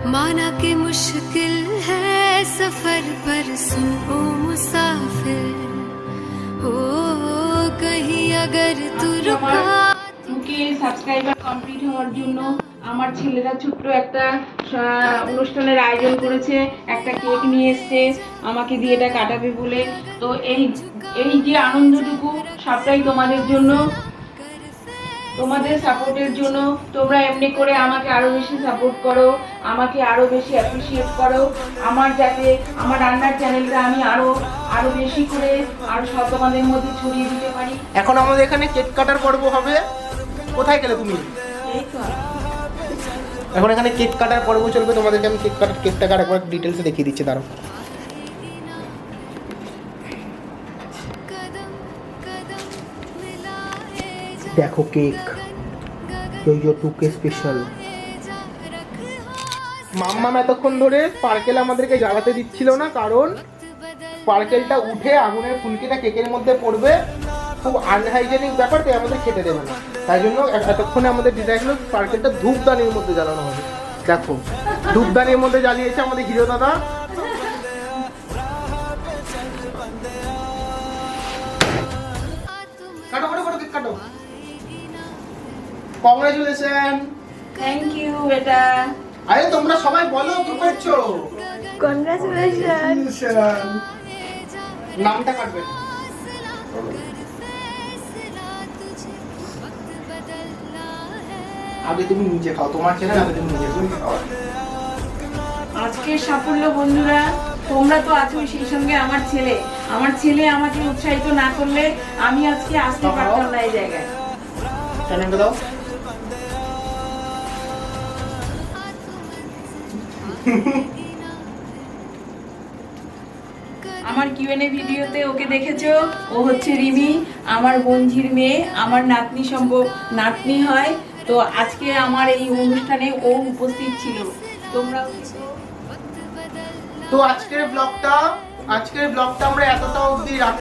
माना कि मुश्किल है सफर पर सुन ओ मुसाफिर हो कहीं अगर तू रुका। সাবস্ক্রাইবার কমপ্লিট হওয়ার জন্য আমার ছেলেরা ছোট্ট একটা অনুষ্ঠানের আয়োজন করেছে, একটা কেক নিয়ে এসছে আমাকে দিয়ে এটা কাটাবে বলে। তো এই যে আনন্দটুকু সবটাই তোমাদের জন্য, তোমাদের সাপোর্টের জন্য। তোমরা এমনি করে আমাকে আরো বেশি সাপোর্ট করো, আমাকে আরো বেশি অ্যাপ্রিসিয়েট করো, আমার যাতে আমার রান্নার চ্যানেলটা আমি আরো বেশি করে আরো সব তোমাদের মধ্যে ছড়িয়ে দিতে পারি। এখন আমাদের এখানে কেক কাটার পর্ব হবে। কোথায় গেলে তুমি? এই তো এখন এখানে কেক কাটার পর্ব চলবে, তোমাদেরকে আমি কেকটা কাটার একবার ডিটেলসে দেখিয়ে দিচ্ছি। দাঁড়াও, দেখো কেক ইয়ো 2K স্পেশাল। মাম্মাম এতক্ষণ ধরে স্পার্কেল আমাদেরকে জ্বালাতে দিচ্ছিল না, কারণ স্পার্কেলটা উঠে আগুনের ফুলকিটা কেকের মধ্যে পড়বে, খুব আনহাইজেনিক ব্যাপার, তাই আমাদের খেতে দেবে না। তাই জন্য এতক্ষণে আমাদের ডিজাইন হলো স্পার্কেলটা ধূপদানির মধ্যে জ্বালানো হবে। দেখো ধূপদানির মধ্যে জ্বালিয়েছে আমাদের হিরো দাদা। কাটো কাটো কাটো কেক কাটো। কংগ্রাচুলেশন। থ্যাংক ইউ বেটা। আরে তোমরা সবাই বলো কি করছো? কংগ্রাচুলেশন। নামটা কাটবে। আগে তুমি নিজে খাও, তোমার ছেলে আগে তুমি নিজে খাও। আজকের সাফল্য বন্ধুরা তোমরা তো আছোই, সেই সঙ্গে আমার ছেলে আমাকে উৎসাহিত না করলে আমি আজকে আসতে পারতাম না এই জায়গায়। চ্যানেলটা দাও। আমার কিউএনএ ভিডিওতে ওকে দেখেছো, ও হচ্ছে রিমি, আমার বোনঝির মেয়ে, আমার নাতনি হয়। তো আজকে আমার এই অনুষ্ঠানে ও উপস্থিত ছিল। তোমরাও তো আজকের ব্লগটা আমরা এতটা অবধি রাখি।